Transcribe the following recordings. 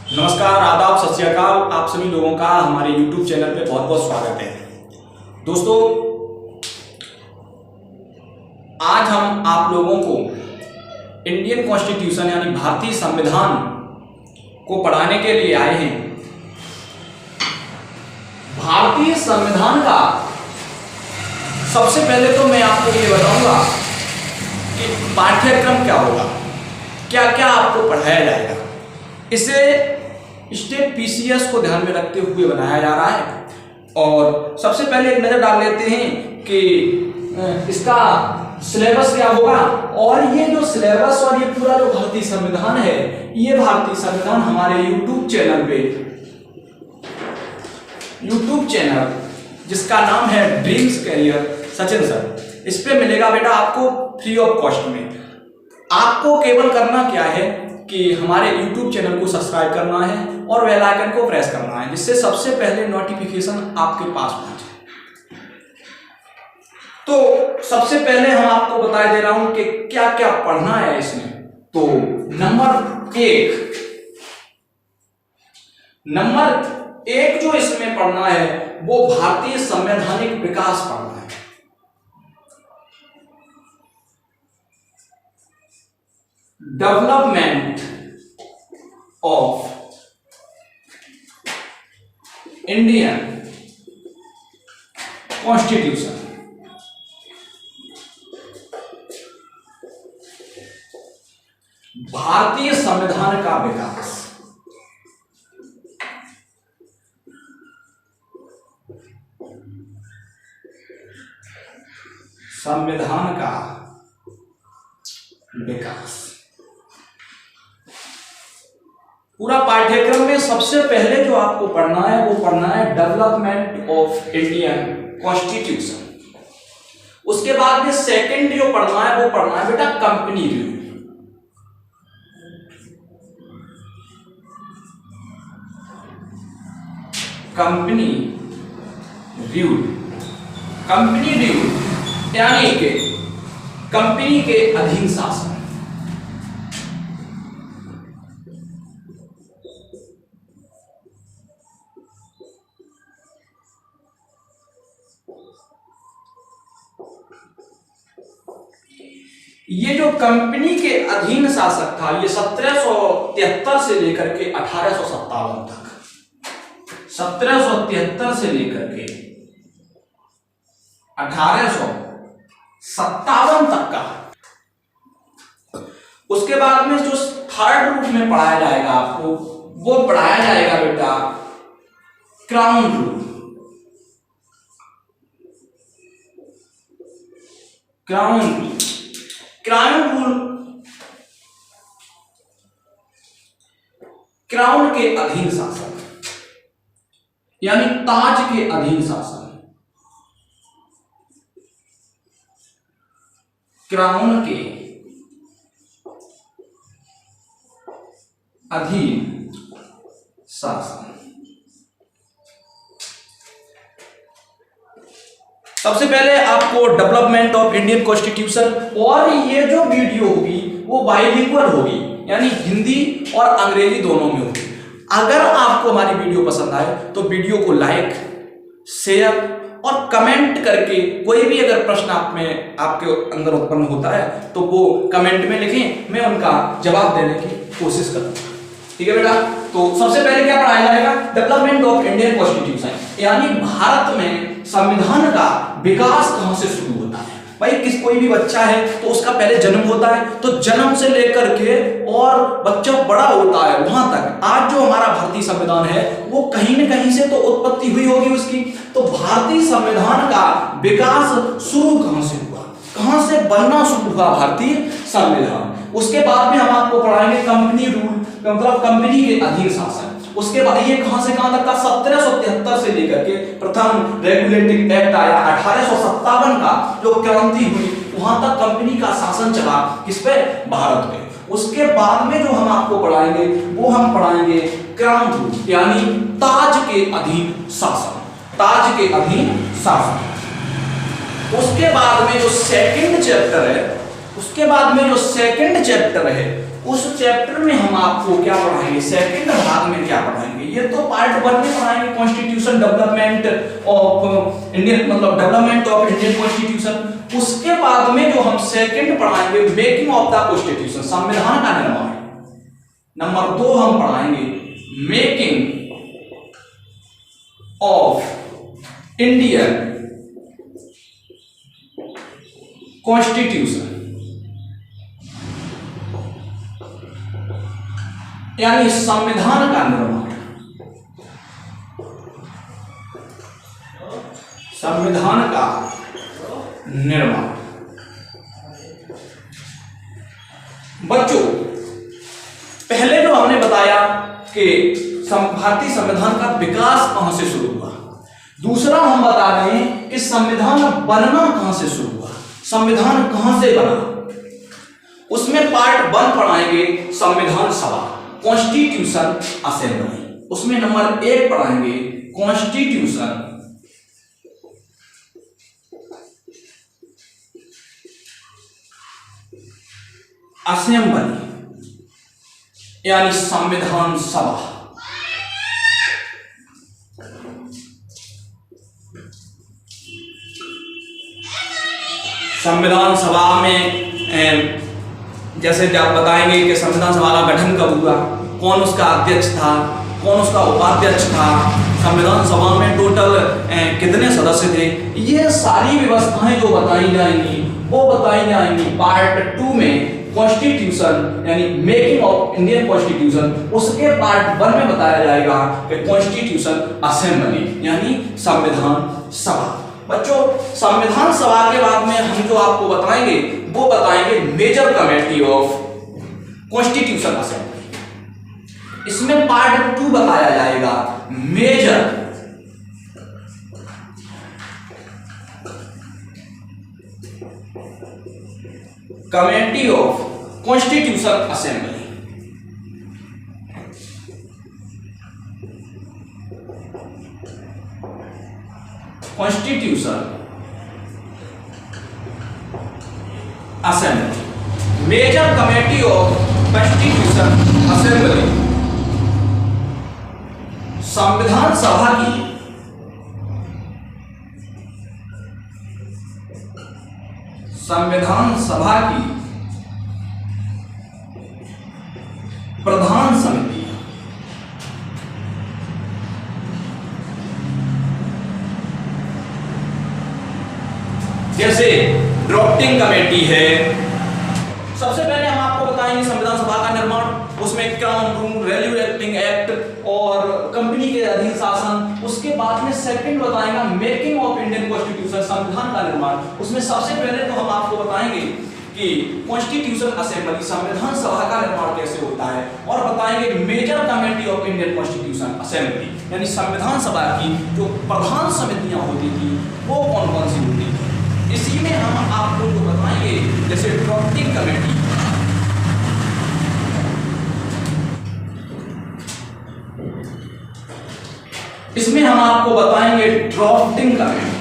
नमस्कार, आदाब, सत श्री अकाल। आप सभी लोगों का हमारे YouTube चैनल पे बहुत बहुत स्वागत है। दोस्तों, आज हम आप लोगों को इंडियन कॉन्स्टिट्यूशन यानी भारतीय संविधान को पढ़ाने के लिए आए हैं। भारतीय संविधान का सबसे पहले तो मैं आपको ये बताऊंगा कि पाठ्यक्रम क्या होगा, क्या क्या आपको पढ़ाया जाएगा। इसे स्टेट पीसीएस को ध्यान में रखते हुए बनाया जा रहा है। और सबसे पहले एक नजर डाल लेते हैं कि इसका सिलेबस क्या होगा। और ये जो सिलेबस और ये पूरा जो भारतीय संविधान है, ये भारतीय संविधान हमारे यूट्यूब चैनल जिसका नाम है ड्रीम्स कैरियर सचिन सर, इस पे मिलेगा बेटा आपको फ्री ऑफ कॉस्ट में। आपको केवल करना क्या है कि हमारे YouTube चैनल को सब्सक्राइब करना है और बेल आइकन को प्रेस करना है, जिससे सबसे पहले नोटिफिकेशन आपके पास पहुंचे। तो सबसे पहले हम आपको बता दे रहा हूं कि क्या क्या पढ़ना है इसमें। तो नंबर एक जो इसमें पढ़ना है वो भारतीय संवैधानिक विकास पढ़ना है। Development of Indian constitution. भारतीय संविधान का विकास। संविधान का विकास पूरा पाठ्यक्रम में सबसे पहले जो आपको पढ़ना है वो पढ़ना है डेवलपमेंट ऑफ इंडियन कॉन्स्टिट्यूशन। उसके बाद में सेकंड जो पढ़ना है वो पढ़ना है बेटा कंपनी रूल। कंपनी रूल यानी कि कंपनी के अधीन शासन। ये जो कंपनी के अधीन शासक था, ये 1773 से लेकर के 1857 तक, 1773 से लेकर के 1857 तक का। उसके बाद में जो थर्ड रूप में पढ़ाया जाएगा आपको, वो पढ़ाया जाएगा बेटा क्राउन रूल। क्राउन के अधीन शासन यानी ताज के अधीन शासन। क्राउन के अधीन शासन। सबसे पहले आपको डेवलपमेंट ऑफ इंडियन कॉन्स्टिट्यूशन, और ये जो वीडियो होगी वो बाइलिंगुअल होगी यानी हिंदी और अंग्रेजी दोनों में होगी। अगर आपको हमारी वीडियो पसंद आए तो वीडियो को लाइक, शेयर और कमेंट करके कोई भी अगर प्रश्न आपके अंदर उत्पन्न होता है तो वो कमेंट में लिखें, मैं उनका जवाब देने की कोशिश करूंगा। ठीक है बेटा। तो सबसे पहले क्या पढ़ाया जाएगा? डेवलपमेंट ऑफ इंडियन कॉन्स्टिट्यूशन यानी भारत में संविधान का विकास कहां से शुरू होता है। भाई कोई भी बच्चा है तो उसका पहले जन्म होता है, तो जन्म से लेकर के और बच्चा बड़ा होता है वहां तक आज जो हमारा भारतीय संविधान है वो कहीं न कहीं से तो उत्पत्ति हुई होगी उसकी। तो भारतीय संविधान का विकास शुरू कहां से हुआ, कहां से बनना शुरू हुआ भारतीय संविधान। उसके बाद में हम आपको पढ़ाएंगे कंपनी रूल, मतलब कंपनी के अधीन शासन। उसके बाद ये कहां से कहां तक का, 1773 से लेकर के प्रथम रेगुलेटिंग एक्ट आया 1857 का, जो क्रांति हुई वहां तक कंपनी का शासन चला किस पे, भारत पे। उसके बाद में जो हम आपको पढ़ाएंगे वो हम पढ़ाएंगे क्राउन रूल यानी ताज के अधीन शासन। ताज के अधीन शासन। उसके बाद में जो सेकंड चैप्टर है उस चैप्टर में हम आपको क्या पढ़ाएंगे, सेकंड भाग में क्या पढ़ाएंगे। ये तो पार्ट 1 में पढ़ाएंगे कॉन्स्टिट्यूशन डेवलपमेंट ऑफ इंडियन, मतलब डेवलपमेंट ऑफ इंडियन कॉन्स्टिट्यूशन। उसके बाद में जो हम सेकंड पढ़ाएंगे मेकिंग ऑफ द कॉन्स्टिट्यूशन, संविधान का निर्माण। नंबर 2 हम पढ़ाएंगे मेकिंग ऑफ इंडियन कॉन्स्टिट्यूशन, यानी संविधान का निर्माण। संविधान का निर्माण। बच्चों पहले जो हमने बताया कि भारतीय संविधान का विकास कहां से शुरू हुआ, दूसरा हम बता रहे हैं कि संविधान बनना कहां से शुरू हुआ, संविधान कहां से बना। उसमें पार्ट 1 पढ़ाएंगे संविधान सभा, कॉन्स्टिट्यूशन असेंबली। उसमें नंबर 1 पढ़ाएंगे कॉन्स्टिट्यूशन असेंबली, यानी संविधान सभा। संविधान सभा में जैसे आप बताएंगे कि संविधान सभा का गठन कब हुआ, कौन उसका अध्यक्ष था, कौन उसका उपाध्यक्ष था, संविधान सभा में टोटल कितने सदस्य थे, ये सारी व्यवस्थाएं जो बताई जाएंगी वो बताई जाएंगी पार्ट 2 में कॉन्स्टिट्यूशन, यानी मेकिंग ऑफ इंडियन कॉन्स्टिट्यूशन। उसके पार्ट 1 में बताया जाएगा कि कॉन्स्टिट्यूशन असेंबली, यानी संविधान सभा। बच्चों संविधान सभा के बाद में हम जो आपको बताएंगे वो बताएंगे major committee of constitution assembly. इसमें पार्ट 2 बताया जाएगा major committee of constitution assembly. Constitution assembly, major committee of constitution assembly. संविधान सभा की प्रधान समिति, जैसे ड्राफ्टिंग कमेटी है। सबसे पहले हम आपको बताएंगे संविधान सभा का निर्माण, उसमें क्राउन रूल, रेगुलेटिंग एक्ट और कंपनी के अधीन शासन। उसके बाद में सेकंड बताएंगे मेकिंग ऑफ इंडियन कॉन्स्टिट्यूशन, संविधान का निर्माण। उसमें सबसे पहले तो हम आपको बताएंगे कि कॉन्स्टिट्यूशन असेंबली, संविधान सभा का निर्माण कैसे होता है, और बताएंगे major committee of Indian constitution assembly, यानी संविधान सभा की जो प्रधान समितियां होती थी वो कौन कौन सी होती थी। इसी में हम आपको जो बताएंगे जैसे ड्राफ्टिंग कमेटी, इसमें हम आपको बताएंगे ड्राफ्टिंग कमेटी,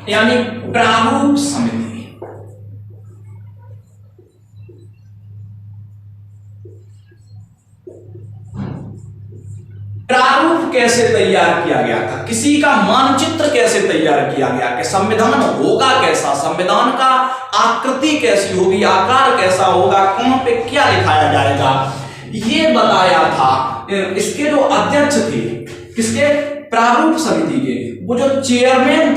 यानी प्रारूप समिति। प्रारूप कैसे तैयार किया गया था, किसी का मानचित्र कैसे तैयार किया गया कि संविधान होगा कैसा, संविधान का आकृति कैसी होगी, आकार कैसा होगा, कहां पे क्या लिखाया जाएगा, ये बताया था। इसके जो अध्यक्ष थे, किसके, प्रारूप समिति के, वो जो चेयरमैन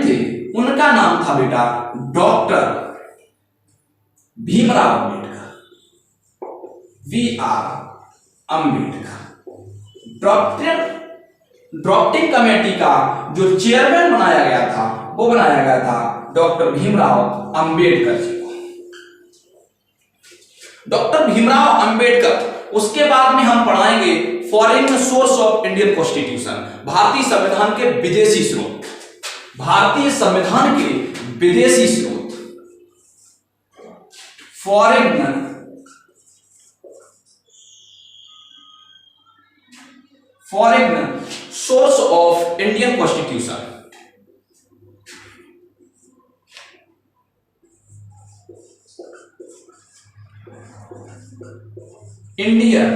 थे उनका नाम था बेटा doctor Bhimrao Ambedkar, V.R. Ambedkar. Drafting committee का जो चेयरमैन बनाया गया था वो बनाया गया था डॉक्टर भीमराव अम्बेडकर जी को, डॉक्टर भीमराव अम्बेडकर। उसके बाद में हम पढ़ाएंगे foreign source of Indian constitution, भारतीय संविधान के विदेशी स्रोत, भारतीय संविधान के विदेशी स्रोत, foreign source of Indian constitution. Indian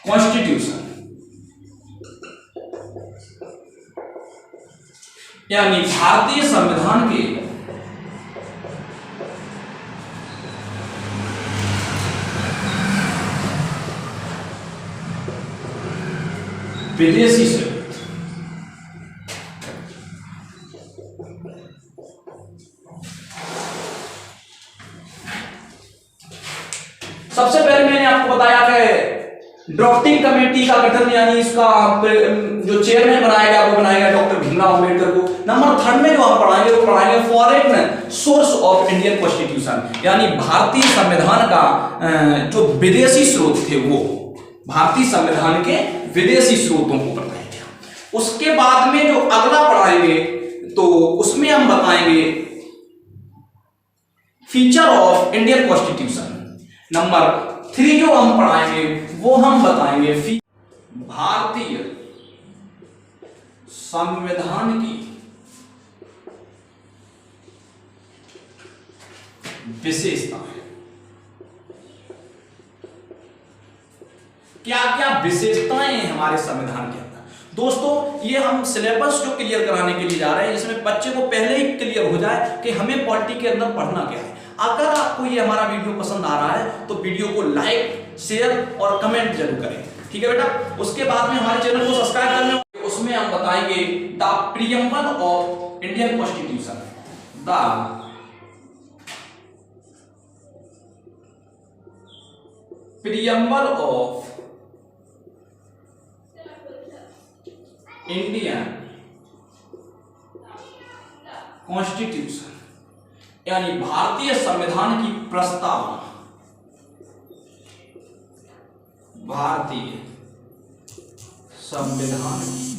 constitution यानी भारतीय संविधान के विदेशी से सबसे पहले मैंने आपको बताया कि ड्राफ्टिंग कमेटी का गठन यानी इसका जो चेयरमैन बनाया गया वो बनाया गया डॉक्टर भीमराव अंबेडकर को। नंबर 3 में जो हम पढ़ाएंगे वो पढ़ाएंगे foreign source of Indian constitution यानी भारतीय संविधान का जो विदेशी स्रोत थे वो भारतीय संविधान के विदेशी स्रोतों को बताया गया। उसके बाद में जो अगला पढ़ाएंगे तो उसमें हम बताएंगे feature of Indian constitution. Number 3 जो हम पढ़ाएंगे वो हम बताएंगे भारतीय संविधान की विशेषताएं। क्या क्या विशेषताएं हैं हमारे संविधान के अंदर। दोस्तों ये हम सिलेबस जो क्लियर कराने के लिए जा रहे हैं जिसमें बच्चे को पहले ही क्लियर हो जाए कि हमें पॉलिटी के अंदर पढ़ना क्या है। अगर आपको ये हमारा वीडियो पसंद आ रहा है तो वीडियो को लाइक शेयर और कमेंट जरूर करें, ठीक है बेटा। उसके बाद में हमारे चैनल को सब्सक्राइब कर लें। उसमें हम बताएंगे the preamble of Indian constitution. The preamble of Indian constitution यानी भारतीय संविधान की प्रस्तावना। भारतीय संविधान की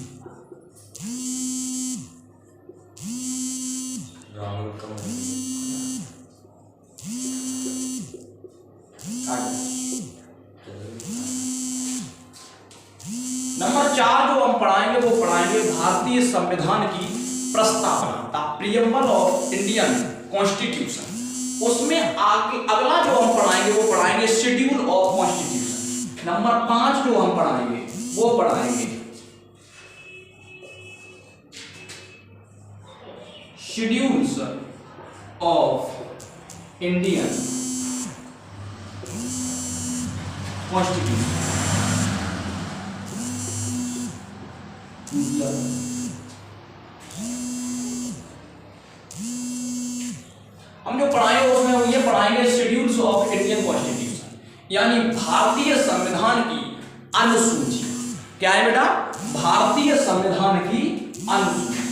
नंबर 4 जो हम पढ़ाएंगे वो पढ़ाएंगे भारतीय संविधान की प्रस्तावना the preamble of Indian constitution. उसमें आगे अगला जो हम पढ़ाएंगे वो पढ़ाएंगे शेड्यूल ऑफ कॉन्स्टिट्यूशन। नंबर 5 जो हम पढ़ाएंगे वो पढ़ाएंगे शेड्यूल्स ऑफ इंडियन कॉन्स्टिट्यूशन। हम जो पढ़ाएंगे उसमें ये पढ़ाएंगे शेड्यूल्स ऑफ इंडियन कॉन्स्टिट्यूशन यानी भारतीय संविधान की अनुसूची। क्या है बेटा? भारतीय संविधान की अनुसूची।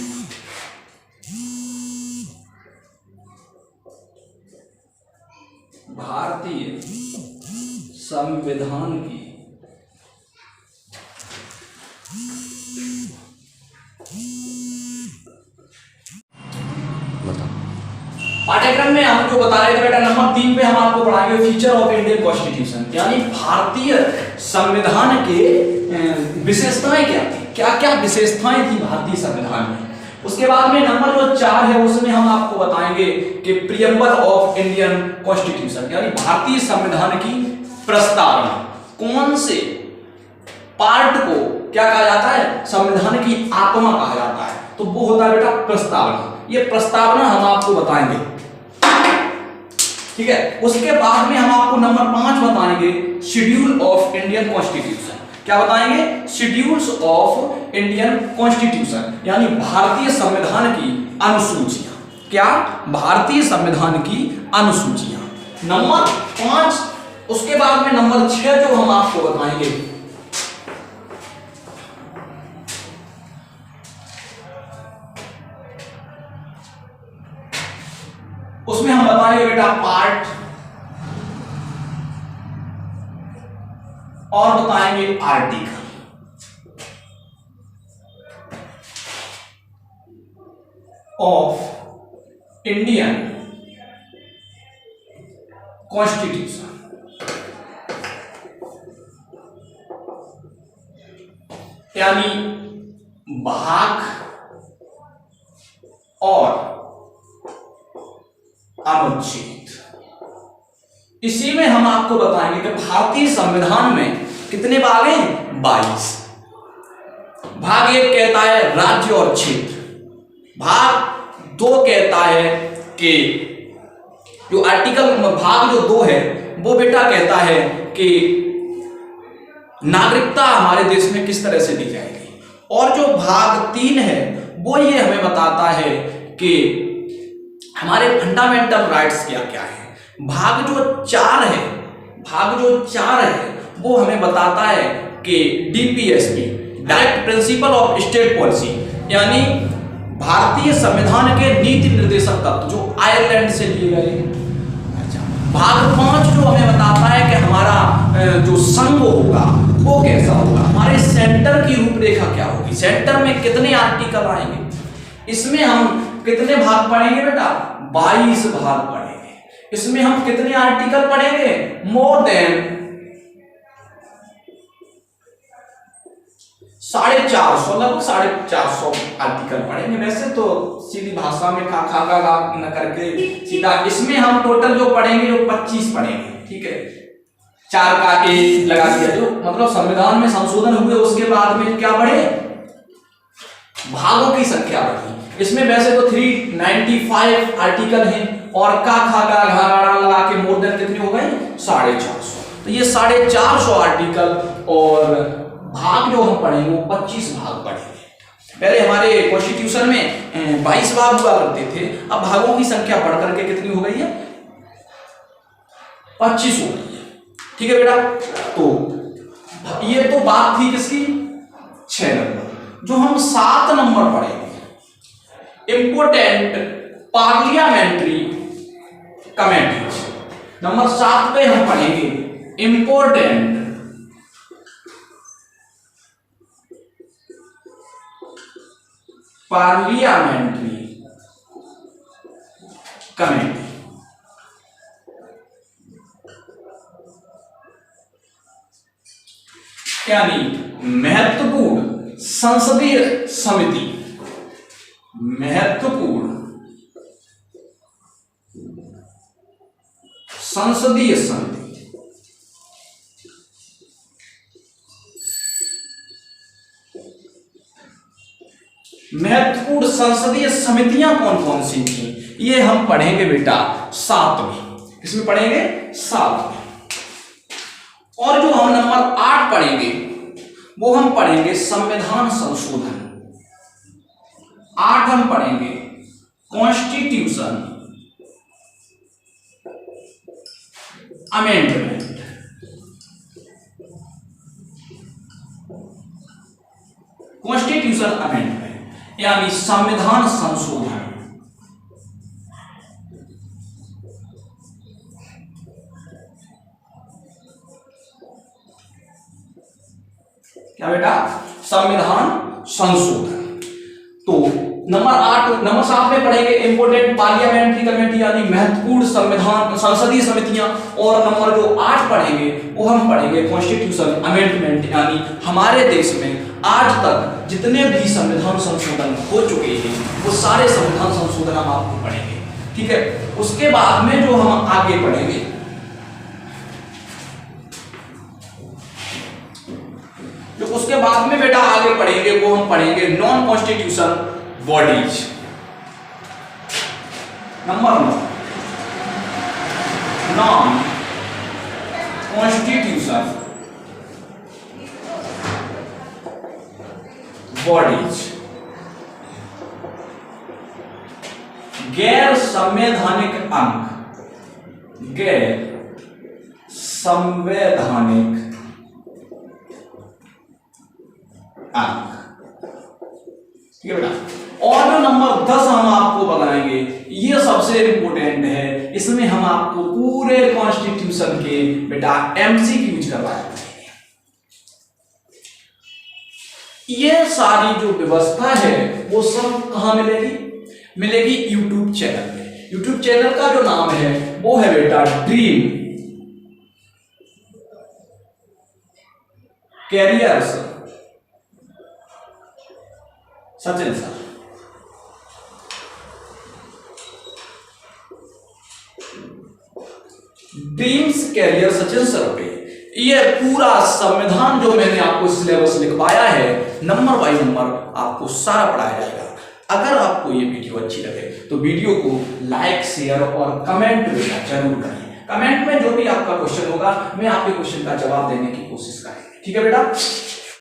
भारतीय संविधान की पाठ्यक्रम में हम जो बता रहे थे बेटा नंबर 3 पे हम आपको पढ़ाएंगे फीचर ऑफ इंडियन कॉन्स्टिट्यूशन यानी भारतीय संविधान के विशेषताएं क्या थी, क्या क्या विशेषताएं थी भारतीय संविधान में। उसके बाद में नंबर जो 4 है उसमें हम आपको बताएंगे कि प्रीएम्बल ऑफ इंडियन कॉन्स्टिट्यूशन यानी भारतीय संविधान की प्रस्तावना। कौन से पार्ट को क्या कहा जाता है? संविधान की आत्मा कहा जाता है, तो वो होता है बेटा प्रस्तावना। ये प्रस्तावना हम आपको बताएंगे, ठीक है। उसके बाद में हम आपको नंबर 5 बताएंगे शेड्यूल ऑफ इंडियन कॉन्स्टिट्यूशन। क्या बताएंगे? शेड्यूल्स ऑफ इंडियन कॉन्स्टिट्यूशन यानी भारतीय संविधान की अनुसूचियां। क्या? भारतीय संविधान की अनुसूचियां। नंबर 5। उसके बाद में नंबर 6 जो हम आपको बताएंगे उसमें हम बताएंगे बेटा पार्ट और बताएंगे आर्टिकल ऑफ इंडियन कॉन्स्टिट्यूशन। यानी भाग और अनुच्छेद। इसी में हम आपको बताएंगे कि भारतीय संविधान में कितने भाग हैं? 22। भाग 1 कहता है राज्य और क्षेत्र, भाग 2 कहता है कि जो आर्टिकल भाग जो 2 है वो बेटा कहता है कि नागरिकता हमारे देश में किस तरह से दी जाएगी, और जो भाग 3 है वो ये हमें बताता है कि हमारे फंडामेंटल राइट्स क्या क्या है। भाग जो 4 है वो हमें बताता है कि DPSP, direct principle of state policy, यानी भारतीय संविधान के नीति निर्देशक तत्व जो आयरलैंड से लिए गए। अच्छा, भाग 5 जो हमें बताता है कि हमारा जो संघ होगा वो कैसा होगा, हमारे सेंटर की रूपरेखा क्या होगी, सेंटर में कितने आर्टिकल आएंगे। इसमें हम कितने भाग पढ़ेंगे बेटा? 22 भाग पढ़ेंगे। इसमें हम कितने आर्टिकल पढ़ेंगे? मोर देन 450, लगभग 450 आर्टिकल पढ़ेंगे। वैसे तो सीधी भाषा में खा खा गा न करके सीधा इसमें हम टोटल जो पढ़ेंगे जो 25 पढ़ेंगे। ठीक है, 4 का ए लगा दिया, जो मतलब संविधान में संशोधन हुए उसके बाद में क्या बढ़े? भागों की संख्या बढ़ी। इसमें वैसे तो 395 आर्टिकल हैं और का खा गा घा लगा के मोर देन कितने हो गए? 450। तो ये 450 आर्टिकल और भाग जो हम पढ़ेंगे वो 25 भाग पढ़ेंगे। पहले हमारे कॉन्स्टिट्यूशन में 22 भाग हुआ करते थे, अब भागों की संख्या बढ़ करके कितनी हो गई है? 25 हो गई है। ठीक है बेटा, तो ये तो बात थी किसकी? 6 नंबर। जो हम 7 नंबर पढ़ेंगे, इंपोर्टेंट पार्लियामेंट्री कमेटीज। नंबर 7 पे हम पढ़ेंगे इंपोर्टेंट पार्लियामेंट्री कमेटी, यानी महत्वपूर्ण संसदीय समिति, महत्वपूर्ण संसदीय समिति। महत्वपूर्ण संसदीय समितियां कौन कौन सी थी ये हम पढ़ेंगे बेटा 7 में। इसमें पढ़ेंगे 7 में। और जो हम नंबर 8 पढ़ेंगे वो हम पढ़ेंगे संविधान संशोधन। 8 हम पढ़ेंगे कॉन्स्टिट्यूशन अमेंडमेंट। कॉन्स्टिट्यूशन अमेंडमेंट यानी संविधान संशोधन। क्या बेटा? संविधान संशोधन। तो नंबर 7 में पढ़ेंगे इंपोर्टेंट पार्लियामेंट्री कमेटी यानी महत्वपूर्ण संविधान संसदीय समितियां, और नंबर जो 8 पढ़ेंगे वो हम पढ़ेंगे कॉन्स्टिट्यूशन अमेंडमेंट यानी हमारे देश में आज तक जितने भी संविधान संशोधन हो चुके हैं वो सारे संविधान संशोधन हम आपको पढ़ेंगे। ठीक है, उसके बाद में जो हम आगे पढ़ेंगे उसके बाद में बेटा आगे पढ़ेंगे वो हम पढ़ेंगे non constitution bodies. Number 9 non constitution bodies, गैर संवैधानिक अंग, गैर संवैधानिक अंग। ठीक है बेटा, और जो नंबर 10 हम आपको बताएंगे ये सबसे इंपोर्टेंट है। इसमें हम आपको पूरे कॉन्स्टिट्यूशन के बेटा एमसीक्यूज करवाएंगे। ये सारी जो व्यवस्था है वो सब कहां मिलेगी? मिलेगी यूट्यूब चैनल पे। यूट्यूब चैनल का जो नाम है वो है बेटा dream careers Sachin sir. Dreams career Sachin sir पे ये पूरा संविधान जो मैंने आपको सिलेबस लिखवाया है, नंबर बाय नंबर आपको सारा पढ़ाया जाएगा। अगर आपको ये वीडियो अच्छी लगे तो वीडियो को लाइक, शेयर और कमेंट जरूर करें। कमेंट में जो भी आपका क्वेश्चन होगा, मैं आपके क्वेश्चन का जवाब देने की कोशिश करेंगे। ठीक है बेटा।